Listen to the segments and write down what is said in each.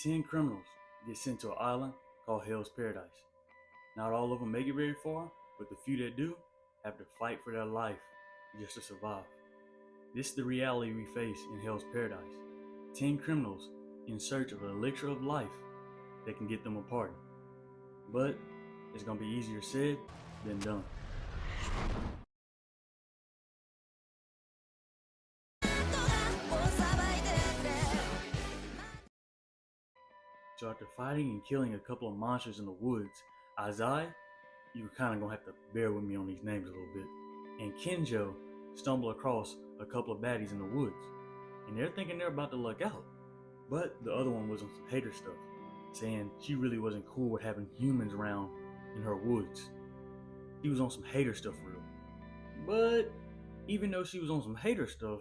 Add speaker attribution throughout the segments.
Speaker 1: 10 criminals get sent to an island called Hell's Paradise. Not all of them make it very far, but the few that do have to fight for their life just to survive. This is the reality we face in Hell's Paradise. 10 criminals in search of an elixir of life that can get them a pardon. But it's going to be easier said than done. So after fighting and killing a couple of monsters in the woods, Azai, you're kind of going to have to bear with me on these names a little bit, and Kenjo stumble across a couple of baddies in the woods. And they're thinking they're about to luck out. But the other one was on some hater stuff, saying she really wasn't cool with having humans around in her woods. She was on some hater stuff for real. But even though she was on some hater stuff,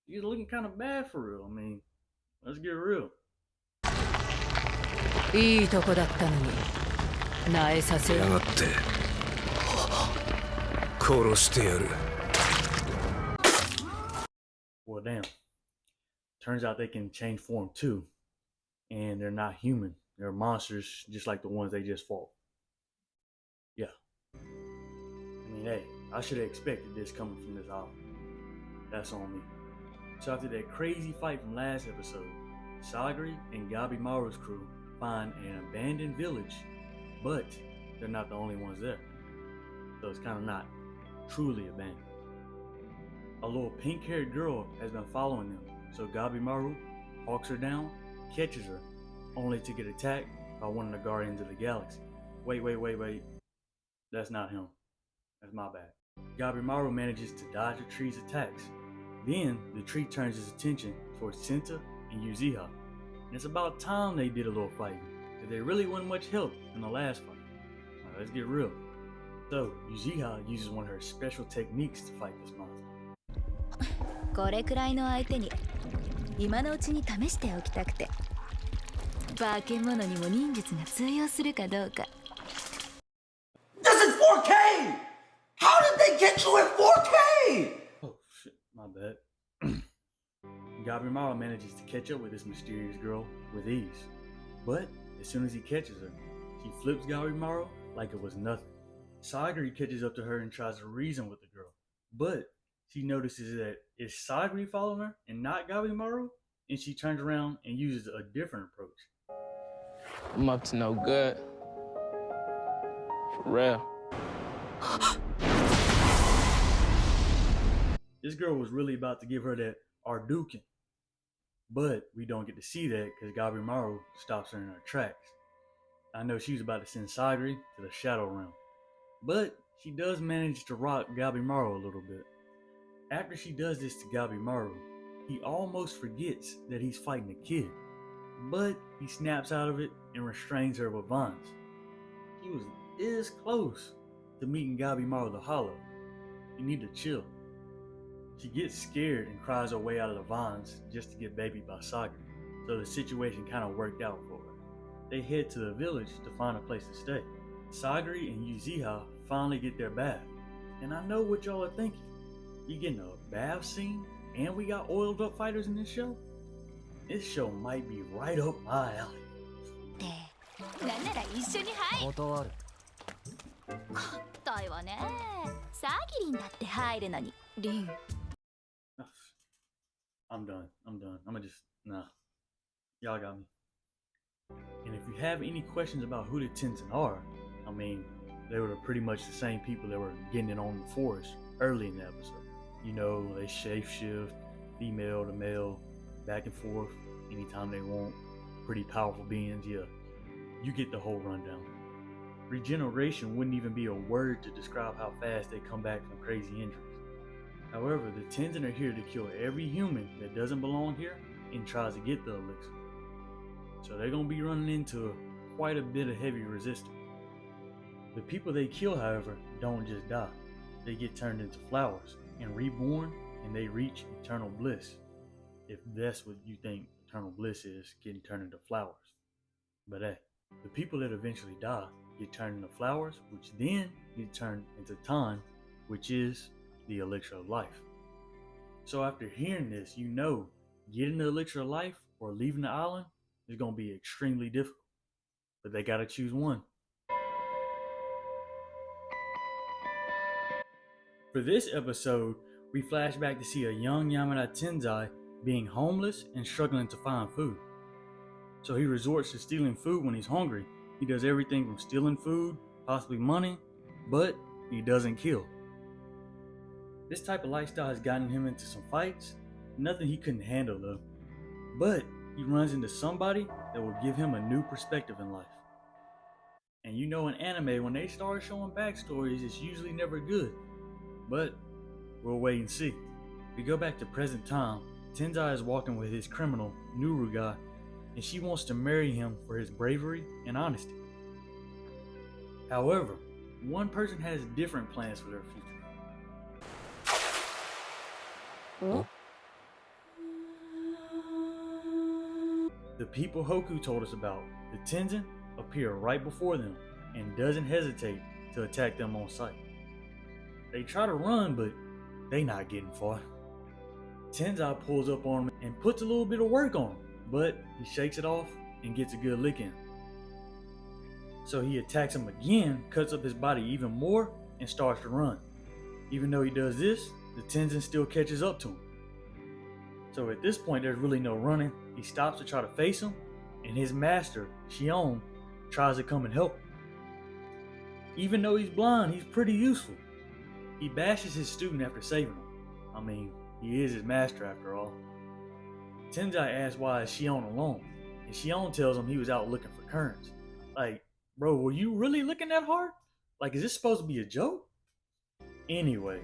Speaker 1: she was looking kind of bad for real. I mean, let's get real.
Speaker 2: いいとこだったのに、萎えさせやがって。殺してやる。
Speaker 1: Well, damn. Turns out they can change form too. And they're not human. They're monsters just like the ones they just fought. Yeah. I mean, hey, I should have expected this coming from this island. That's on me. So after that crazy fight from last episode, Sagri and Gabimaru's crew find an abandoned village, but they're not the only ones there. So it's kind of not truly abandoned. A little pink-haired girl has been following them, so Gabimaru hawks her down, catches her, only to get attacked by one of the Guardians of the Galaxy. Wait. That's not him. That's my bad. Gabimaru manages to dodge the tree's attacks. Then the tree turns its attention towards Senta and Uziha. And it's about time they did a little fighting, because there really wasn't much help in the last fight. Now, let's get real. So Uziha uses one of her special techniques to fight this monster.
Speaker 3: これくらいの相手に今のうちに試しておきたくて。化け物にも忍術が通用するかどうか。
Speaker 4: This is 4K! How did they get you in 4K?
Speaker 1: Oh shit, my bad. Gabimaru manages to catch up with this mysterious girl with ease. But as soon as he catches her, she flips Gabimaru like it was nothing. Sagri catches up to her and tries to reason with the girl. But she notices that it's Sagri following her and not Gabimaru, and she turns around and uses a different approach.
Speaker 5: I'm up to no good. For real.
Speaker 1: This girl was really about to give her that Ardukin. But we don't get to see that because Gabimaru stops her in her tracks. I know she was about to send Sagri to the Shadow Realm. But she does manage to rock Gabimaru a little bit. After she does this to Gabimaru, he almost forgets that he's fighting a kid. But he snaps out of it and restrains her with vines. He was this close to meeting Gabimaru the Hollow. You need to chill. She gets scared and cries her way out of the vines just to get babied by Sagri. So the situation kind of worked out for her. They head to the village to find a place to stay. Sagri and Uziha finally get their bath. And I know what y'all are thinking. You getting a bath scene and we got oiled up fighters in this show? This show might be right up my alley.
Speaker 3: なんなら一緒に入る。
Speaker 2: 断る。
Speaker 3: 硬いわね。サギリンだって入るのに。リン。
Speaker 1: I'm done. I'ma just, nah. Y'all got me. And if you have any questions about who the Tenzin are, I mean, they were pretty much the same people that were getting it on the forest early in the episode. You know, they shapeshift, female to male, back and forth, anytime they want. Pretty powerful beings, yeah. You get the whole rundown. Regeneration wouldn't even be a word to describe how fast they come back from crazy injuries. However, the Tenzin are here to kill every human that doesn't belong here and tries to get the elixir. So they're going to be running into quite a bit of heavy resistance. The people they kill, however, don't just die. They get turned into flowers and reborn, and they reach eternal bliss. If that's what you think eternal bliss is, getting turned into flowers. But hey, the people that eventually die get turned into flowers, which then get turned into time, which is the elixir of life. So after hearing this, you know, getting the elixir of life or leaving the island is going to be extremely difficult. But they got to choose one. For this episode, we flash back to see a young Yamada Tenzai being homeless and struggling to find food. So he resorts to stealing food when he's hungry. He does everything from stealing food, possibly money, but he doesn't kill. This type of lifestyle has gotten him into some fights, nothing he couldn't handle though. But he runs into somebody that will give him a new perspective in life. And you know in anime, when they start showing backstories, it's usually never good. But we'll wait and see. We go back to present time. Tenzai is walking with his criminal, Nuruga, and she wants to marry him for his bravery and honesty. However, one person has different plans for their future.
Speaker 2: Oh?
Speaker 1: The people Hoku told us about, the Tenzin, appear right before them and doesn't hesitate to attack them on sight. They try to run, but they not getting far. Tenzai pulls up on him and puts a little bit of work on him, but he shakes it off and gets a good lick in. So he attacks him again, cuts up his body even more, and starts to run. Even though he does this, the Tenzin still catches up to him. So at this point, there's really no running. He stops to try to face him, and his master, Shion, tries to come and help him. Even though he's blind, he's pretty useful. He bashes his student after saving him. I mean, he is his master after all. Tenzai asks why is Shion alone, and Shion tells him he was out looking for currents. Like, bro, were you really looking that hard? Like, is this supposed to be a joke? Anyway,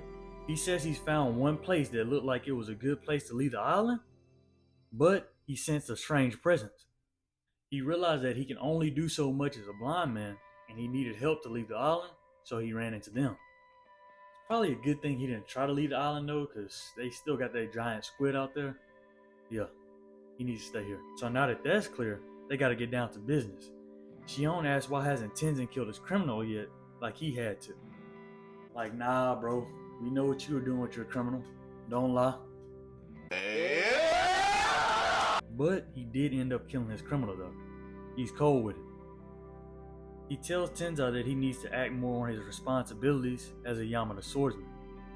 Speaker 1: he says he's found one place that looked like it was a good place to leave the island, but he sensed a strange presence. He realized that he can only do so much as a blind man, and he needed help to leave the island, so he ran into them. Probably a good thing he didn't try to leave the island though, because they still got that giant squid out there. Yeah, he needs to stay here. So now that that's clear, they got to get down to business. Shion asks why hasn't Tenzin killed his criminal yet, like he had to. Like, nah bro, we know what you were doing with your criminal. Don't lie. But he did end up killing his criminal though. He's cold with it. He tells Tenzai that he needs to act more on his responsibilities as a Yamada swordsman,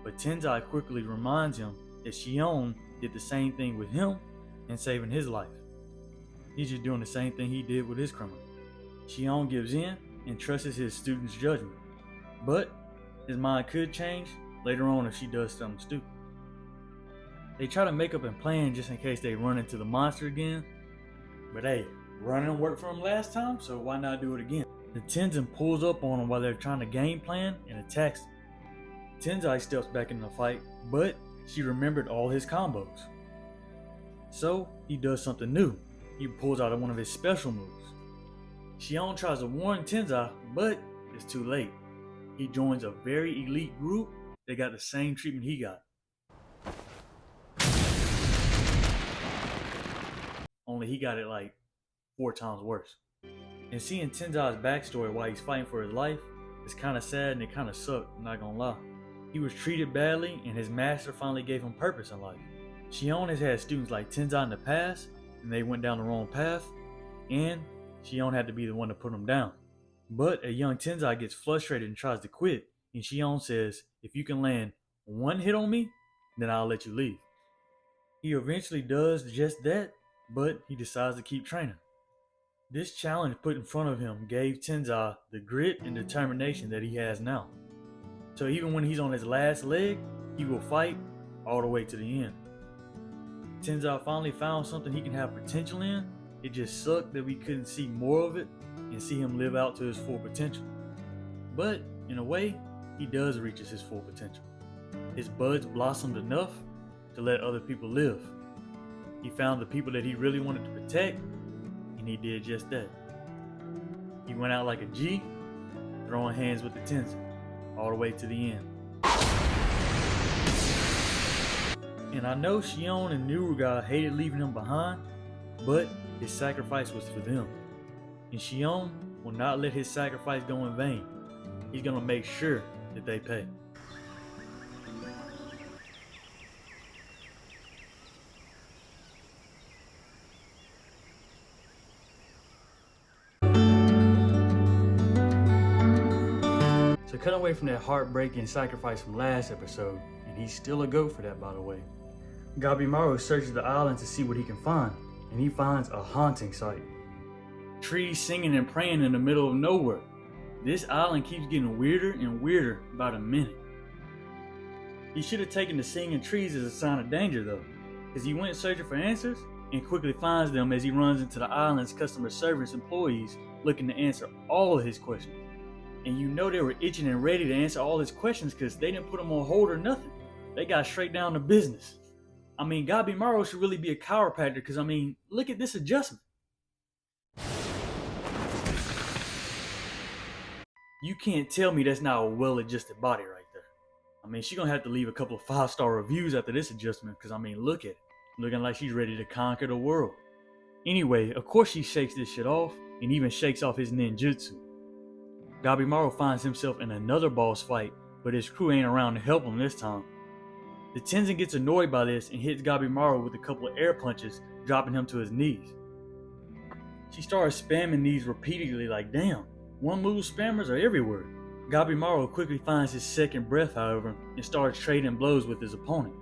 Speaker 1: but Tenzai quickly reminds him that Shion did the same thing with him and saving his life. He's just doing the same thing he did with his criminal. Shion gives in and trusts his student's judgment, but his mind could change later on if she does something stupid. They try to make up and plan just in case they run into the monster again, but hey, running worked for him last time, so why not do it again? The Tenzin pulls up on him while they're trying to game plan and attacks him. Tenzai steps back in the fight, but she remembered all his combos. So he does something new. He pulls out one of his special moves. Shion tries to warn Tenzai, but it's too late. He joins a very elite group that got the same treatment he got. Only he got it like 4 times worse. And seeing Tenzai's backstory while he's fighting for his life is kind of sad and it kind of sucked, I'm not gonna lie. He was treated badly and his master finally gave him purpose in life. Shion has had students like Tenzai in the past and they went down the wrong path, and Shion had to be the one to put him down. But a young Tenzai gets frustrated and tries to quit, and Shion says, if you can land one hit on me, then I'll let you leave. He eventually does just that, but he decides to keep training. This challenge put in front of him gave Tenzai the grit and determination that he has now. So even when he's on his last leg, he will fight all the way to the end. Tenzai finally found something he can have potential in. It just sucked that we couldn't see more of it and see him live out to his full potential. But in a way, he does reach his full potential. His buds blossomed enough to let other people live. He found the people that he really wanted to protect, and he did just that. He went out like a G, throwing hands with the Tenzin, all the way to the end. And I know Shion and Nuruga hated leaving him behind, but his sacrifice was for them. And Shion will not let his sacrifice go in vain. He's gonna make sure that they pay. cut away from that heartbreaking sacrifice from last episode, and he's still a goat for that, by the way. Gabimaru searches the island to see what he can find, and he finds a haunting sight. Trees singing and praying in the middle of nowhere. This island keeps getting weirder and weirder by the minute. He should have taken the singing trees as a sign of danger though, because he went searching for answers and quickly finds them as he runs into the island's customer service employees looking to answer all of his questions. And you know they were itching and ready to answer all his questions because they didn't put him on hold or nothing. They got straight down to business. I mean, Gabimaru should really be a chiropractor because, I mean, look at this adjustment. You can't tell me that's not a well-adjusted body right there. I mean, she's going to have to leave a couple of 5-star reviews after this adjustment because, I mean, look at it. Looking like she's ready to conquer the world. Anyway, of course she shakes this shit off and even shakes off his ninjutsu. Gabimaru finds himself in another boss fight, but his crew ain't around to help him this time. The Tenzin gets annoyed by this and hits Gabimaru with a couple of air punches, dropping him to his knees. She starts spamming these repeatedly like, damn, one-move spammers are everywhere. Gabimaru quickly finds his second breath, however, and starts trading blows with his opponent.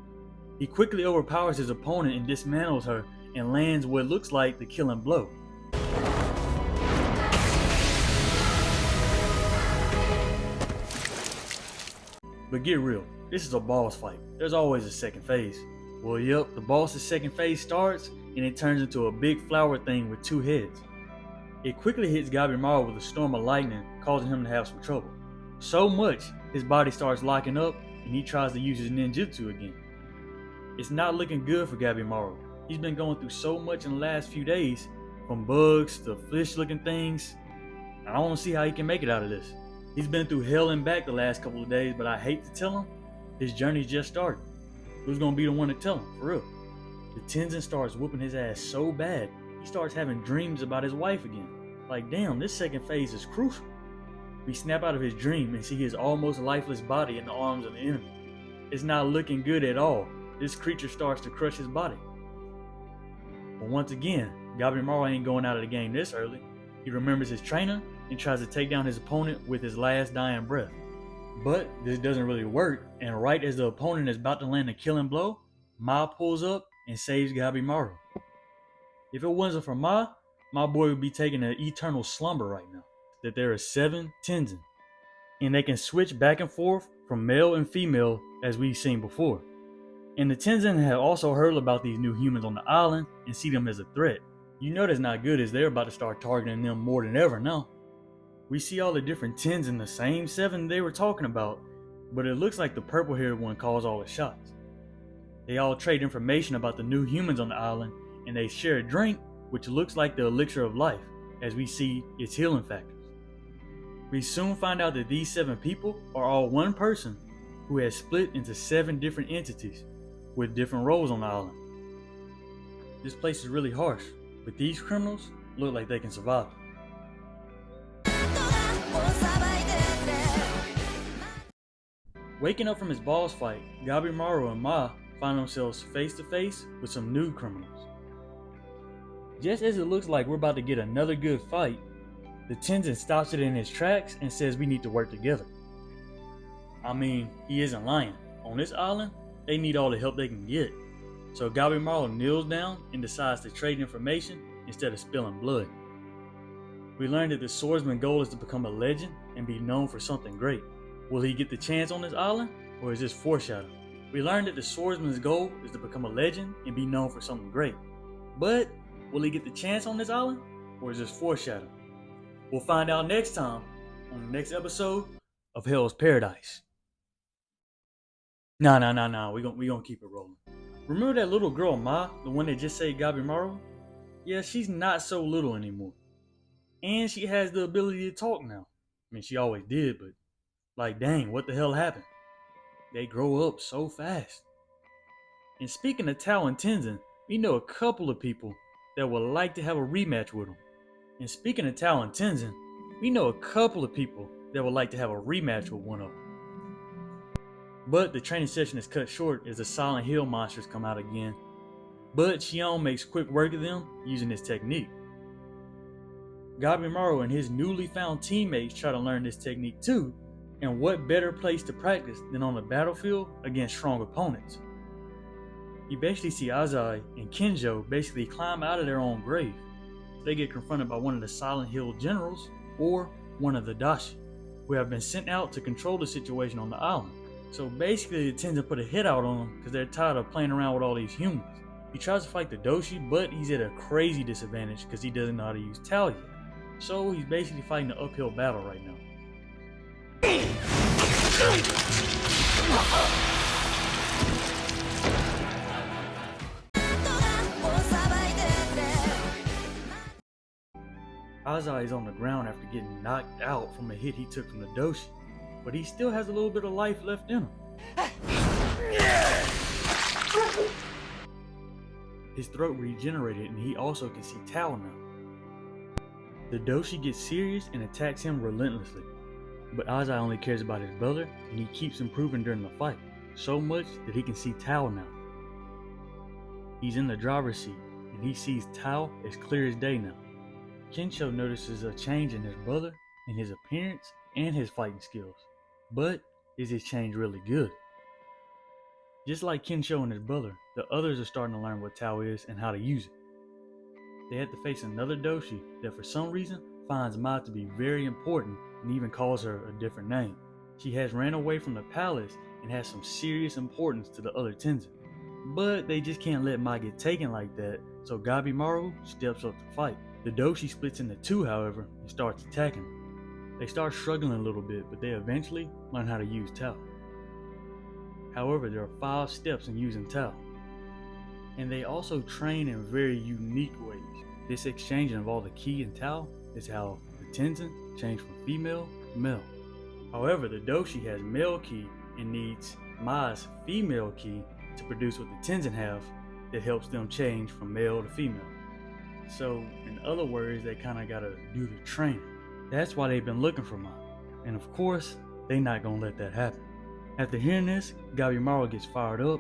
Speaker 1: He quickly overpowers his opponent and dismantles her and lands what looks like the killing blow. But get real, this is a boss fight. There's always a second phase. Well, yep, the boss's second phase starts and it turns into a big flower thing with 2 heads. It quickly hits Gabimaru with a storm of lightning, causing him to have some trouble. So much, his body starts locking up and he tries to use his ninjutsu again. It's not looking good for Gabimaru. He's been going through so much in the last few days, from bugs to fish-looking things. I don't see how he can make it out of this. He's been through hell and back the last couple of days, but I hate to tell him, his journey's just started. Who's gonna be the one to tell him, for real? The Tenzin starts whooping his ass so bad, he starts having dreams about his wife again. Like, damn, this second phase is crucial. We snap out of his dream and see his almost lifeless body in the arms of the enemy. It's not looking good at all. This creature starts to crush his body. But once again, Gabimaru ain't going out of the game this early. He remembers his trainer and tries to take down his opponent with his last dying breath. But this doesn't really work, and right as the opponent is about to land a killing blow, Ma pulls up and saves Gabimaru. If it wasn't for Ma, my boy would be taking an eternal slumber right now. That there are 7 Tenzin, and they can switch back and forth from male and female as we've seen before. And the Tenzin have also heard about these new humans on the island and see them as a threat. You know that's not good as they're about to start targeting them more than ever now. We see all the different Tenzin, the same 7 they were talking about, but it looks like the purple-haired one calls all the shots. They all trade information about the new humans on the island, and they share a drink which looks like the elixir of life, as we see its healing factors. We soon find out that these 7 people are all one person who has split into 7 different entities with different roles on the island. This place is really harsh, but these criminals look like they can survive it. Waking up from his boss fight, Gabimaru and Ma find themselves face to face with some new criminals. Just as it looks like we're about to get another good fight, the Tenzin stops it in his tracks and says we need to work together. I mean, he isn't lying. On this island, they need all the help they can get. So Gabimaru kneels down and decides to trade information instead of spilling blood. We learn that the swordsman's goal is to become a legend and be known for something great. Will he get the chance on this island, or is this foreshadowing? We learn that the swordsman's goal is to become a legend and be known for something great. But will he get the chance on this island, or is this foreshadowing? We'll find out next time on the next episode of Hell's Paradise. Nah. We gonna keep it rolling. Remember that little girl Ma, the one that just saved Gabimaru? Yeah, she's not so little anymore. And she has the ability to talk now. I mean, she always did, but like, dang, what the hell happened? They grow up so fast. And speaking of Tao and Tenzin, we know a couple of people that would like to have a rematch with them. And speaking of Tao and Tenzin, we know a couple of people that would like to have a rematch with one of them. But the training session is cut short as the Silent Hill monsters come out again. But Shion makes quick work of them using his technique. Gabimaru and his newly found teammates try to learn this technique too, And what better place to practice than on the battlefield against strong opponents? You basically see Azai and Kenjo basically climb out of their own grave. They get confronted by one of the Silent Hill generals or one of the Dashi, who have been sent out to control the situation on the island. So basically the Tenzin put a hit out on them because they're tired of playing around with all these humans. He tries to fight the Doshi, but he's at a crazy disadvantage because he doesn't know how to use Tao yet. So he's basically fighting an uphill battle right now. Azai is on the ground after getting knocked out from a hit he took from the Doshi, but he still has a little bit of life left in him. His throat regenerated and he also can see Tao now. The Doshi gets serious and attacks him relentlessly, but Azai only cares about his brother and he keeps improving during the fight, so much that he can see Tao now. He's in the driver's seat and he sees Tao as clear as day now. Kensho notices a change in his brother, in his appearance, and his fighting skills. But is his change really good? Just like Kensho and his brother, the others are starting to learn what Tao is and how to use it. They have to face another Doshi that for some reason finds Mai to be very important and even calls her a different name. She has ran away from the palace and has some serious importance to the other Tenzin. But they just can't let Mai get taken like that, so Gabimaru steps up to fight. The Doshi splits into two, however, and starts attacking them. They start struggling a little bit, but they eventually learn how to use Tao. However, there are 5 steps in using Tao, and they also train in very unique ways. This exchanging of all the Ki and Tao is how the Tenzin change from female to male. However, the Doshi has male Ki and needs Mai's female Ki to produce what the Tenzin have that helps them change from male to female. So, in other words, they kind of gotta do the training. That's why they've been looking for Mai. And of course, they not gonna let that happen. After hearing this, Gabimaru gets fired up,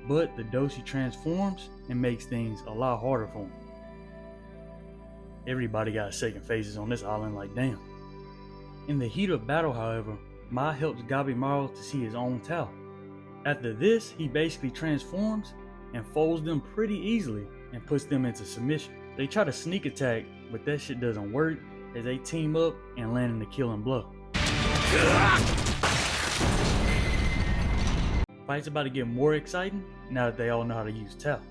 Speaker 1: but the Doshi transforms and makes things a lot harder for him. Everybody got shaking faces on this island like damn. In the heat of battle, however, Mai helps Gabimaru to see his own Tao. After this, he basically transforms and folds them pretty easily and puts them into submission. They try to sneak attack, but that shit doesn't work as they team up and land in the killing blow. Fight's about to get more exciting now that they all know how to use Tao.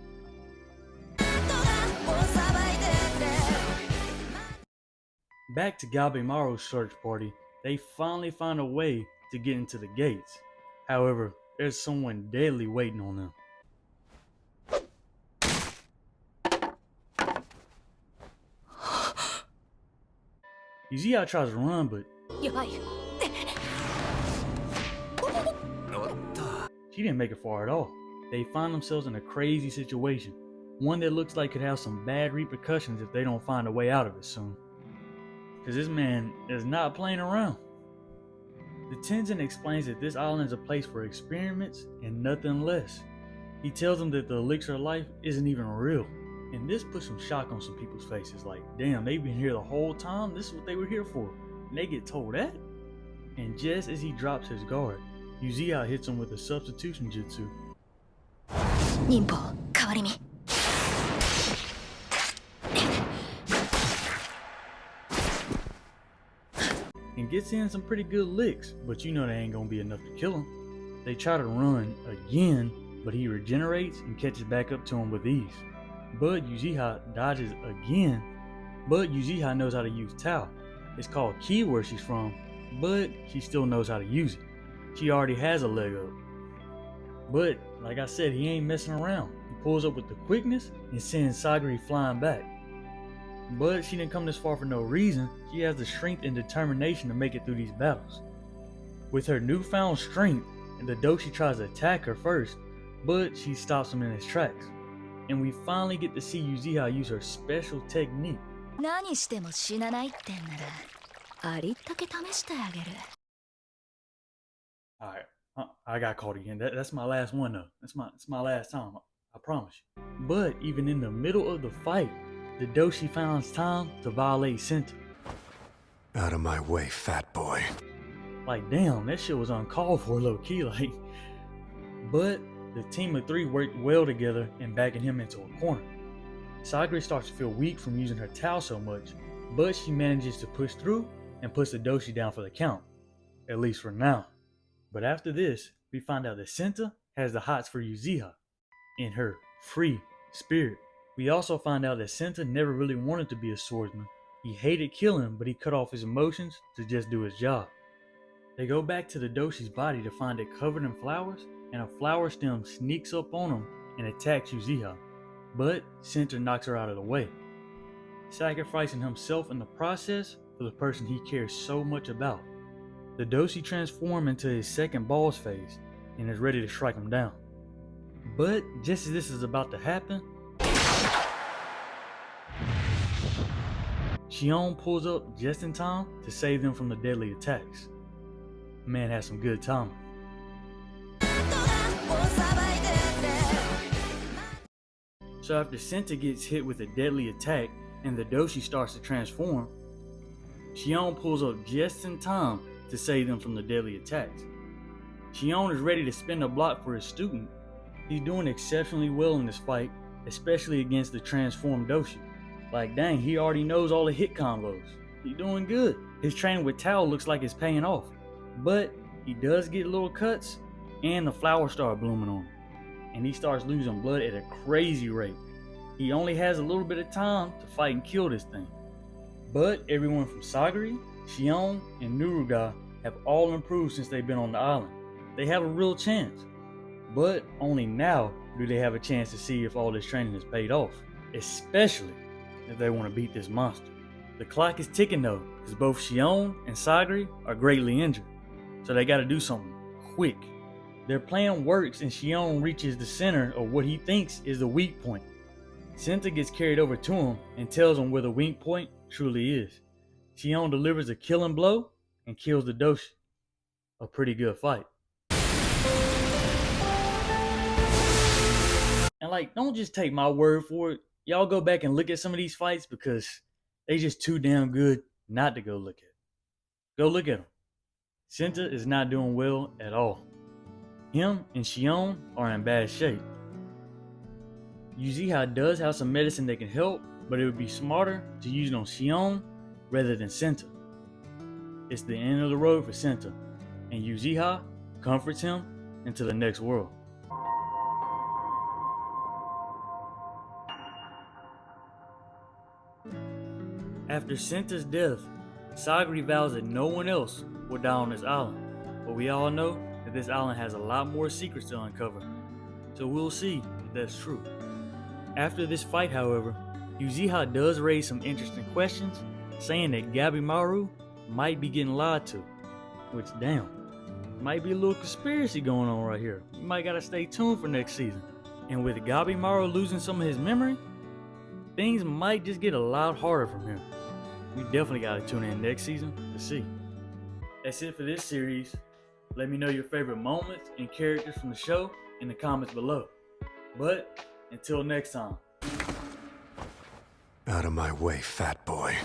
Speaker 1: Back to Gabimaru's search party, they finally find a way to get into the gates. However, there's someone deadly waiting on them. Uziha tries to run, but she didn't make it far at all. They find themselves in a crazy situation, one that looks like could have some bad repercussions if they don't find a way out of it soon. Cause this man is not playing around. The Tenzin explains that this island is a place for experiments and nothing less. He tells them that the elixir of life isn't even real. And this puts some shock on some people's faces, like, damn, they've been here the whole time, this is what they were here for. And they get told that? And just as he drops his guard, Uziha hits him with a substitution jutsu. And gets in some pretty good licks, but you know they ain't gonna be enough to kill him. They try to run again, but he regenerates and catches back up to him with ease. But Uziha dodges again, but Uziha knows how to use Tao. It's called Ki where she's from, but she still knows how to use it. She already has a leg up. But, like I said, he ain't messing around. He pulls up with the quickness and sends Sagiri flying back. But she didn't come this far for no reason. She has the strength and determination to make it through these battles. With her newfound strength, the Doshi tries to attack her first, but she stops him in his tracks. And we finally get to see Uziha use her special technique.
Speaker 3: Alright,
Speaker 1: I got caught again. That's my last one though. That's my last time, I promise you. But even in the middle of the fight, the Doshi finds time to violate Senta.
Speaker 6: Out of my way, fat boy.
Speaker 1: Like, damn, that shit was uncalled for low key, like. But the team of 3 worked well together in backing him into a corner. Sagri starts to feel weak from using her towel so much, but she manages to push through and puts the Doshi down for the count, at least for now. But after this, we find out that Senta has the hots for Uchiha in her free spirit. We also find out that Senta never really wanted to be a swordsman. He hated killing, but he cut off his emotions to just do his job. They go back to the Doshi's body to find it covered in flowers, and a flower stem sneaks up on him and attacks Uchiha, but Senta knocks her out of the way, sacrificing himself in the process for the person he cares so much about. The Doshi transforms into his second boss phase and is ready to strike him down. But just as this is about to happen, Shion pulls up just in time to save them from the deadly attacks. Man has some good timing. So after Senta gets hit with a deadly attack and the Doshi starts to transform, Shion pulls up just in time to save them from the deadly attacks. Shion is ready to spin a block for his student. He's doing exceptionally well in this fight, especially against the transformed Doshi. Like, dang, he already knows all the hit combos. He's doing good. His training with Tao looks like it's paying off. But he does get little cuts, and the flowers start blooming on him. And he starts losing blood at a crazy rate. He only has a little bit of time to fight and kill this thing. But everyone from Sagari, Shion, and Nuruga have all improved since they've been on the island. They have a real chance. But only now do they have a chance to see if all this training has paid off. Especially if they want to beat this monster. The clock is ticking though, because both Shion and Sagari are greatly injured. So they gotta do something quick. Their plan works and Shion reaches the center of what he thinks is the weak point. Senta gets carried over to him and tells him where the weak point truly is. Shion delivers a killing blow and kills the Doshi. A pretty good fight. And like, don't just take my word for it. Y'all go back and look at some of these fights because they just too damn good not to go look at. Go look at them. Senta is not doing well at all. Him and Shion are in bad shape. Uchiha does have some medicine that can help, but it would be smarter to use it on Shion rather than Senta. It's the end of the road for Senta, and Uchiha comforts him into the next world. After Senta's death, Sagari vows that no one else will die on this island, but we all know that this island has a lot more secrets to uncover, so we'll see if that's true. After this fight, however, Uchiha does raise some interesting questions, saying that Gabimaru might be getting lied to, which damn, might be a little conspiracy going on right here. We might gotta stay tuned for next season. And with Gabimaru losing some of his memory, things might just get a lot harder from here. We definitely gotta tune in next season to see. That's it for this series. Let me know your favorite moments and characters from the show in the comments below. But until next time.
Speaker 6: Out of my way, fat boy.